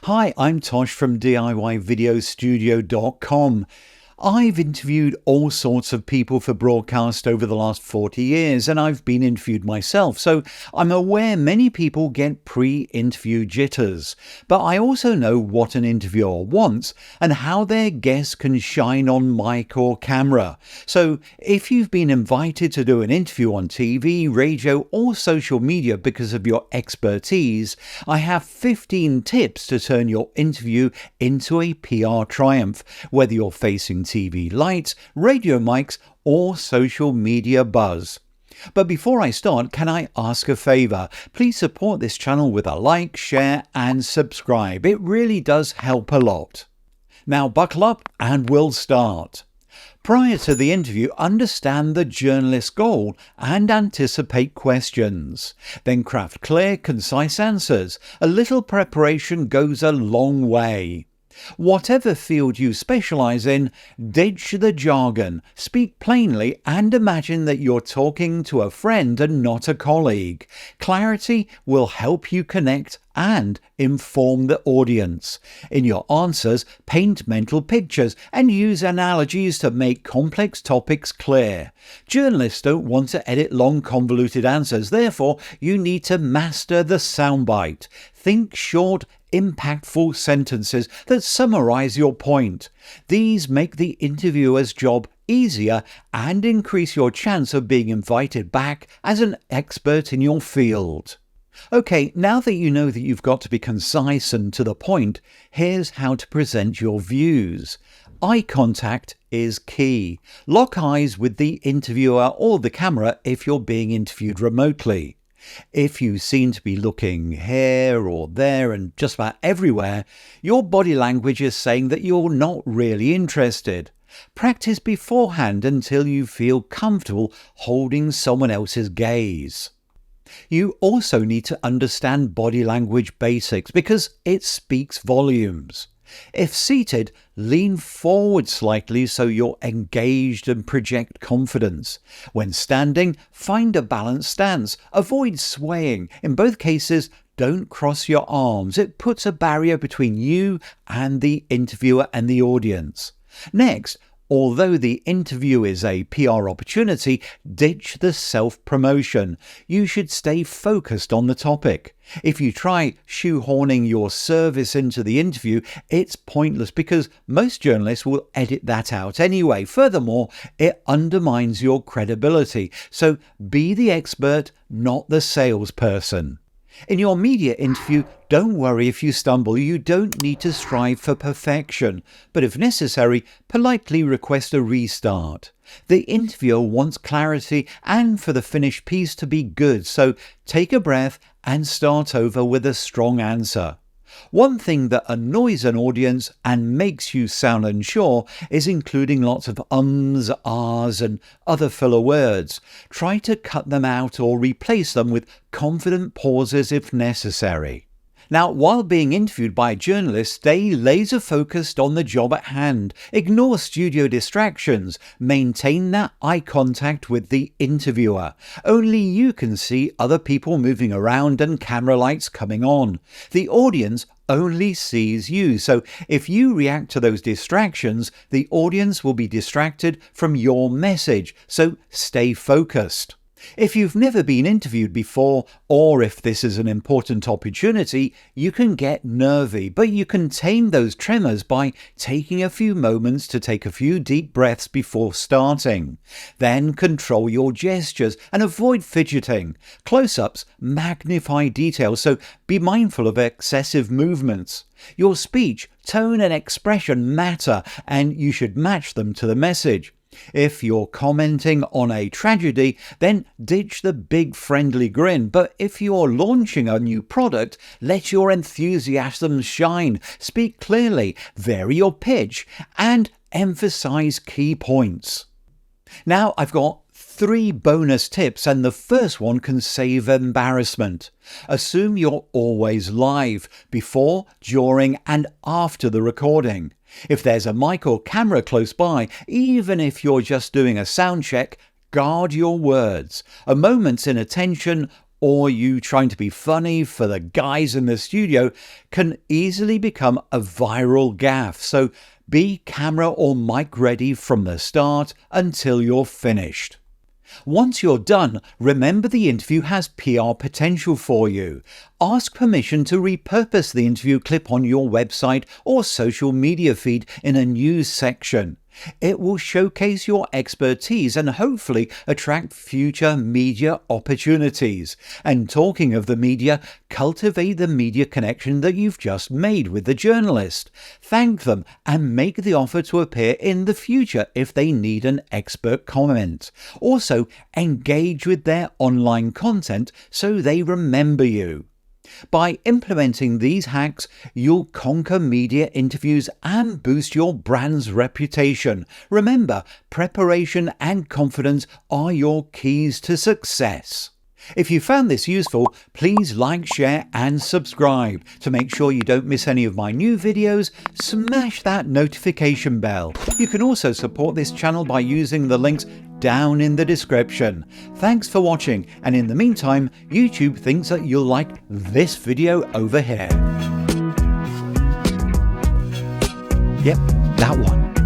Hi, I'm Tosh from DIYvideostudio.com. I've interviewed all sorts of people for broadcast over the last 40 years, and I've been interviewed myself, so I'm aware many people get pre-interview jitters. But I also know what an interviewer wants and how their guests can shine on mic or camera. So if you've been invited to do an interview on TV, radio, or social media because of your expertise, I have 15 tips to turn your interview into a PR triumph, whether you're facing TV lights, radio mics, or social media buzz. But before I start, can I ask a favour? Please support this channel with a like, share and subscribe. It really does help a lot. Now buckle up and we'll start. Prior to the interview, understand the journalist's goal and anticipate questions. Then craft clear, concise answers. A little preparation goes a long way. Whatever field you specialise in, ditch the jargon, speak plainly and imagine that you're talking to a friend and not a colleague. Clarity will help you connect and inform the audience. In your answers, paint mental pictures and use analogies to make complex topics clear. Journalists don't want to edit long convoluted answers, therefore you need to master the soundbite. Think short, impactful sentences that summarize your point. These make the interviewer's job easier and increase your chance of being invited back as an expert in your field. Okay, now that you know that you've got to be concise and to the point, here's how to present your views. Eye contact is key. Lock eyes with the interviewer or the camera if you're being interviewed remotely. If you seem to be looking here or there and just about everywhere, your body language is saying that you're not really interested. Practice beforehand until you feel comfortable holding someone else's gaze. You also need to understand body language basics because it speaks volumes. If seated, lean forward slightly so you're engaged and project confidence. When standing, find a balanced stance. Avoid swaying. In both cases, don't cross your arms. It puts a barrier between you and the interviewer and the audience. Next, although the interview is a PR opportunity, ditch the self-promotion. You should stay focused on the topic. If you try shoehorning your service into the interview, it's pointless because most journalists will edit that out anyway. Furthermore, it undermines your credibility. So be the expert, not the salesperson. In your media interview, don't worry if you stumble. You don't need to strive for perfection, but if necessary, politely request a restart. The interviewer wants clarity and for the finished piece to be good, so take a breath and start over with a strong answer. One thing that annoys an audience and makes you sound unsure is including lots of ums, ahs and other filler words. Try to cut them out or replace them with confident pauses if necessary. Now, while being interviewed by a journalist, stay laser focused on the job at hand. Ignore studio distractions. Maintain that eye contact with the interviewer. Only you can see other people moving around and camera lights coming on. The audience only sees you, so if you react to those distractions, the audience will be distracted from your message, so stay focused. If you've never been interviewed before, or if this is an important opportunity, you can get nervy, but you can tame those tremors by taking a few moments to take a few deep breaths before starting. Then control your gestures and avoid fidgeting. Close-ups magnify details, so be mindful of excessive movements. Your speech, tone and expression matter, and you should match them to the message. If you're commenting on a tragedy, then ditch the big friendly grin. But if you're launching a new product, let your enthusiasm shine. Speak clearly, vary your pitch, and emphasize key points. Now I've got 3 bonus tips, and the first one can save embarrassment. Assume you're always live, before, during, and after the recording. If there's a mic or camera close by, even if you're just doing a sound check, guard your words. A moment's inattention or you trying to be funny for the guys in the studio can easily become a viral gaffe. So be camera or mic ready from the start until you're finished. Once you're done, remember the interview has PR potential for you. Ask permission to repurpose the interview clip on your website or social media feed in a news section. It will showcase your expertise and hopefully attract future media opportunities. And talking of the media, cultivate the media connection that you've just made with the journalist. Thank them and make the offer to appear in the future if they need an expert comment. Also, engage with their online content so they remember you. By implementing these hacks, you'll conquer media interviews and boost your brand's reputation. Remember, preparation and confidence are your keys to success. If you found this useful, please like, share and subscribe. To make sure you don't miss any of my new videos, smash that notification bell. You can also support this channel by using the links down in the description. Thanks for watching, and in the meantime, YouTube thinks that you'll like this video over here. Yep, that one.